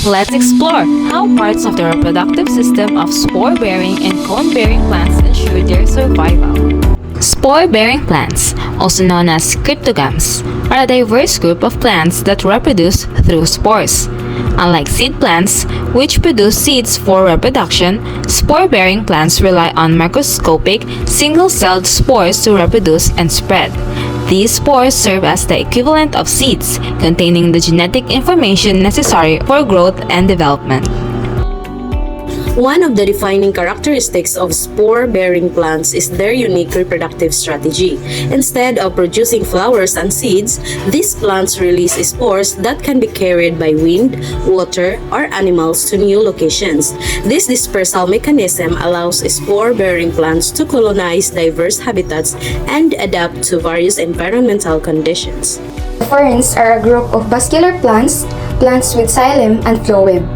Let's explore how parts of the reproductive system of spore-bearing and cone-bearing plants ensure their survival. Spore-bearing plants, also known as cryptogams, are a diverse group of plants that reproduce through spores. Unlike seed plants, which produce seeds for reproduction, spore-bearing plants rely on microscopic, single-celled spores to reproduce and spread. These spores serve as the equivalent of seeds, containing the genetic information necessary for growth and development. One of the defining characteristics of spore-bearing plants is their unique reproductive strategy. Instead of producing flowers and seeds, these plants release spores that can be carried by wind, water, or animals to new locations. This dispersal mechanism allows spore-bearing plants to colonize diverse habitats and adapt to various environmental conditions. Ferns are a group of vascular plants, plants with xylem and phloem,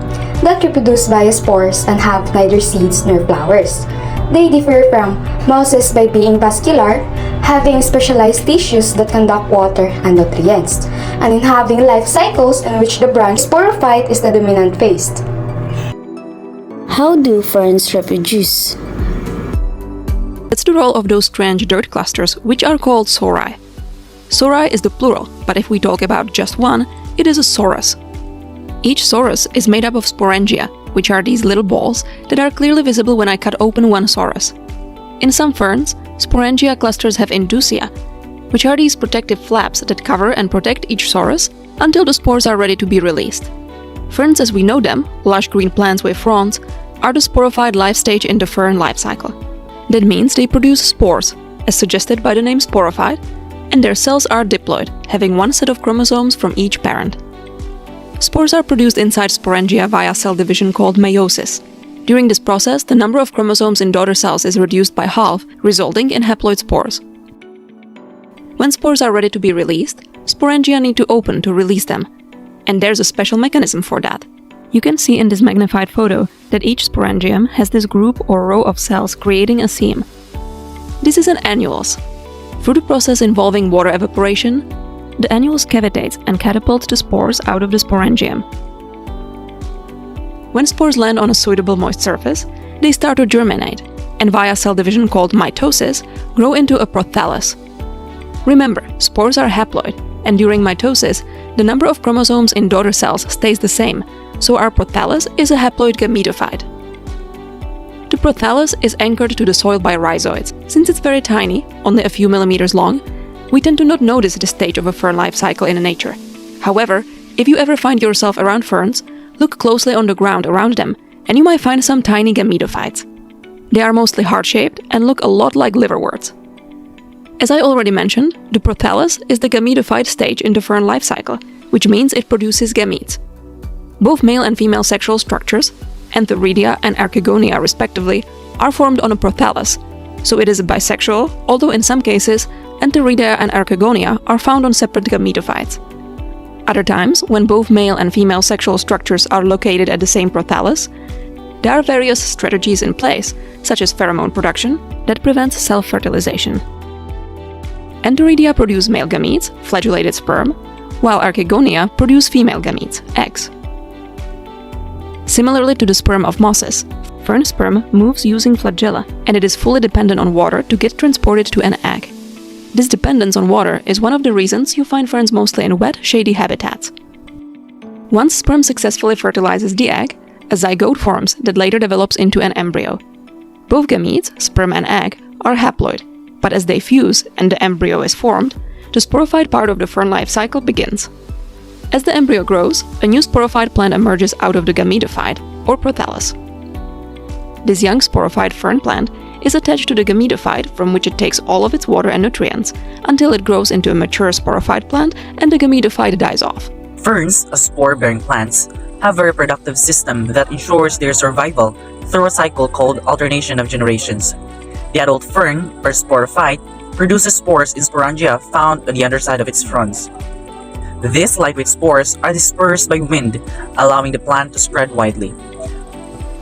that reproduce via spores and have neither seeds nor flowers. They differ from mosses by being vascular, having specialized tissues that conduct water and nutrients, and in having life cycles in which the branch sporophyte is the dominant phase. How do ferns reproduce? It's the role of those strange dirt clusters, which are called sori. Sori is the plural, but if we talk about just one, it is a sorus. Each sorus is made up of sporangia, which are these little balls that are clearly visible when I cut open one sorus. In some ferns, sporangia clusters have indusia, which are these protective flaps that cover and protect each sorus until the spores are ready to be released. Ferns as we know them, lush green plants with fronds, are the sporophyte life stage in the fern life cycle. That means they produce spores, as suggested by the name sporophyte, and their cells are diploid, having one set of chromosomes from each parent. Spores are produced inside sporangia via cell division called meiosis. During this process, the number of chromosomes in daughter cells is reduced by half, resulting in haploid spores. When spores are ready to be released, sporangia need to open to release them, and there's a special mechanism for that. You can see in this magnified photo that each sporangium has this group or row of cells creating a seam. This is an annulus. Through the process involving water evaporation, the annulus cavitates and catapults the spores out of the sporangium. When spores land on a suitable moist surface, they start to germinate, and via cell division called mitosis, grow into a prothallus. Remember, spores are haploid, and during mitosis, the number of chromosomes in daughter cells stays the same, so our prothallus is a haploid gametophyte. The prothallus is anchored to the soil by rhizoids. Since it's very tiny, only a few millimeters long, we tend to not notice this stage of a fern life cycle in nature. However, if you ever find yourself around ferns, look closely on the ground around them, and you might find some tiny gametophytes. They are mostly heart-shaped and look a lot like liverworts. As I already mentioned, the prothallus is the gametophyte stage in the fern life cycle, which means it produces gametes. Both male and female sexual structures, antheridia and archegonia respectively, are formed on a prothallus, so it is bisexual, although in some cases, antheridia and archegonia are found on separate gametophytes. Other times, when both male and female sexual structures are located at the same prothallus, there are various strategies in place, such as pheromone production, that prevents self-fertilization. Antheridia produce male gametes, flagellated sperm, while archegonia produce female gametes, eggs. Similarly to the sperm of mosses, fern sperm moves using flagella, and it is fully dependent on water to get transported to an egg. This dependence on water is one of the reasons you find ferns mostly in wet, shady habitats. Once sperm successfully fertilizes the egg, a zygote forms that later develops into an embryo. Both gametes, sperm and egg, are haploid, but as they fuse and the embryo is formed, the sporophyte part of the fern life cycle begins. As the embryo grows, a new sporophyte plant emerges out of the gametophyte, or prothallus. This young sporophyte fern plant is attached to the gametophyte, from which it takes all of its water and nutrients, until it grows into a mature sporophyte plant and the gametophyte dies off. Ferns, as spore-bearing plants, have a reproductive system that ensures their survival through a cycle called alternation of generations. The adult fern, or sporophyte, produces spores in sporangia found on the underside of its fronds. These lightweight spores are dispersed by wind, allowing the plant to spread widely.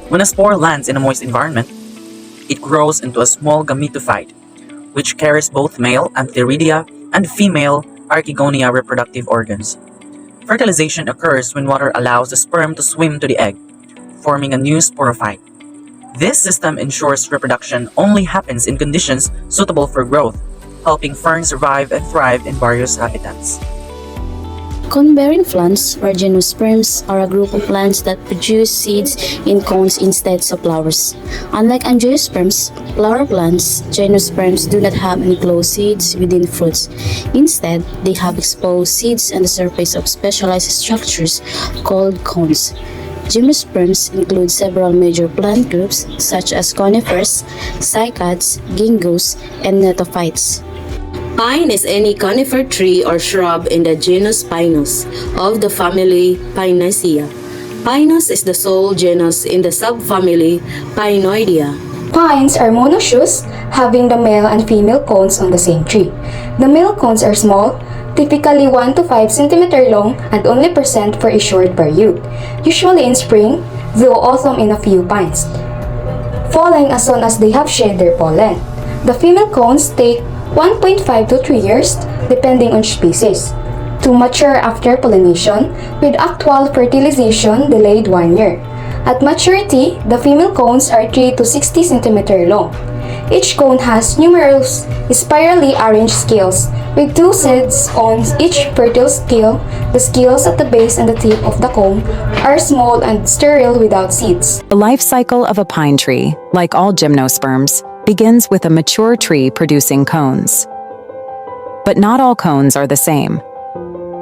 When a spore lands in a moist environment, it grows into a small gametophyte, which carries both male antheridia and female archegonia reproductive organs. Fertilization occurs when water allows the sperm to swim to the egg, forming a new sporophyte. This system ensures reproduction only happens in conditions suitable for growth, helping ferns survive and thrive in various habitats. Cone-bearing plants, or gymnosperms, are a group of plants that produce seeds in cones instead of flowers. Unlike angiosperms, flower plants, gymnosperms do not have enclosed seeds within fruits. Instead, they have exposed seeds on the surface of specialized structures called cones. Gymnosperms include several major plant groups such as conifers, cycads, gingos, and gnatophytes. Pine is any conifer tree or shrub in the genus Pinus of the family Pinaceae. Pinus is the sole genus in the subfamily Pinoidea. Pines are monoecious, having the male and female cones on the same tree. The male cones are small, typically 1 to 5 cm long and only present for a short period, usually in spring, though autumn in a few pines, falling as soon as they have shed their pollen. The female cones take 1.5 to 3 years, depending on species, to mature after pollination, with actual fertilization delayed 1 year. At maturity, the female cones are 3 to 60 cm long. Each cone has numerous spirally arranged scales, with 2 seeds on each fertile scale. The scales at the base and the tip of the cone are small and sterile without seeds. The life cycle of a pine tree, like all gymnosperms, begins with a mature tree producing cones. But not all cones are the same.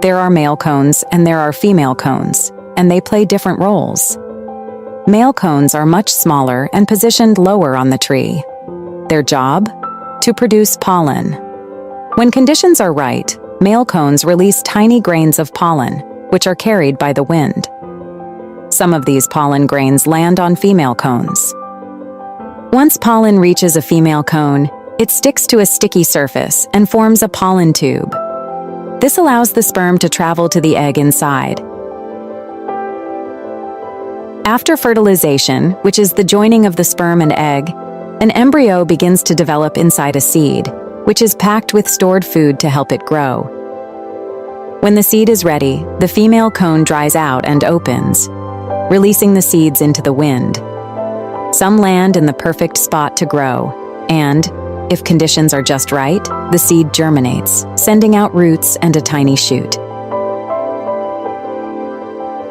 There are male cones and there are female cones, and they play different roles. Male cones are much smaller and positioned lower on the tree. Their job? To produce pollen. When conditions are right, male cones release tiny grains of pollen, which are carried by the wind. Some of these pollen grains land on female cones. Once pollen reaches a female cone, it sticks to a sticky surface and forms a pollen tube. This allows the sperm to travel to the egg inside. After fertilization, which is the joining of the sperm and egg, an embryo begins to develop inside a seed, which is packed with stored food to help it grow. When the seed is ready, the female cone dries out and opens, releasing the seeds into the wind. Some land in the perfect spot to grow, and, if conditions are just right, the seed germinates, sending out roots and a tiny shoot.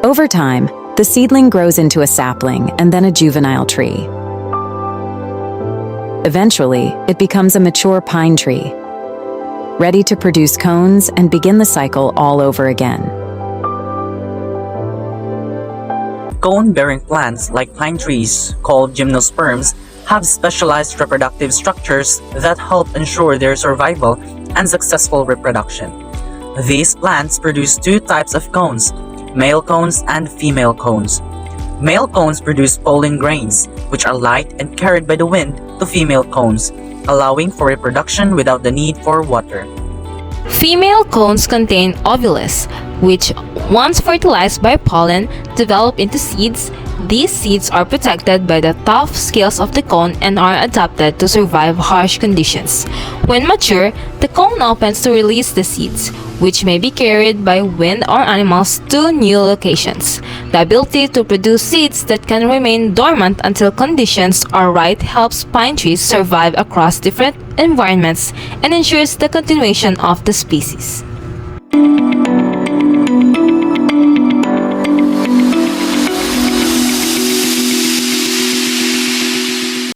Over time, the seedling grows into a sapling and then a juvenile tree. Eventually, it becomes a mature pine tree, ready to produce cones and begin the cycle all over again. Cone-bearing plants like pine trees, called gymnosperms, have specialized reproductive structures that help ensure their survival and successful reproduction. These plants produce 2 types of cones, male cones and female cones. Male cones produce pollen grains, which are light and carried by the wind to female cones, allowing for reproduction without the need for water. Female cones contain ovules, which, once fertilized by pollen, develop into seeds. These seeds are protected by the tough scales of the cone and are adapted to survive harsh conditions. When mature, the cone opens to release the seeds, which may be carried by wind or animals to new locations. The ability to produce seeds that can remain dormant until conditions are right helps pine trees survive across different environments and ensures the continuation of the species.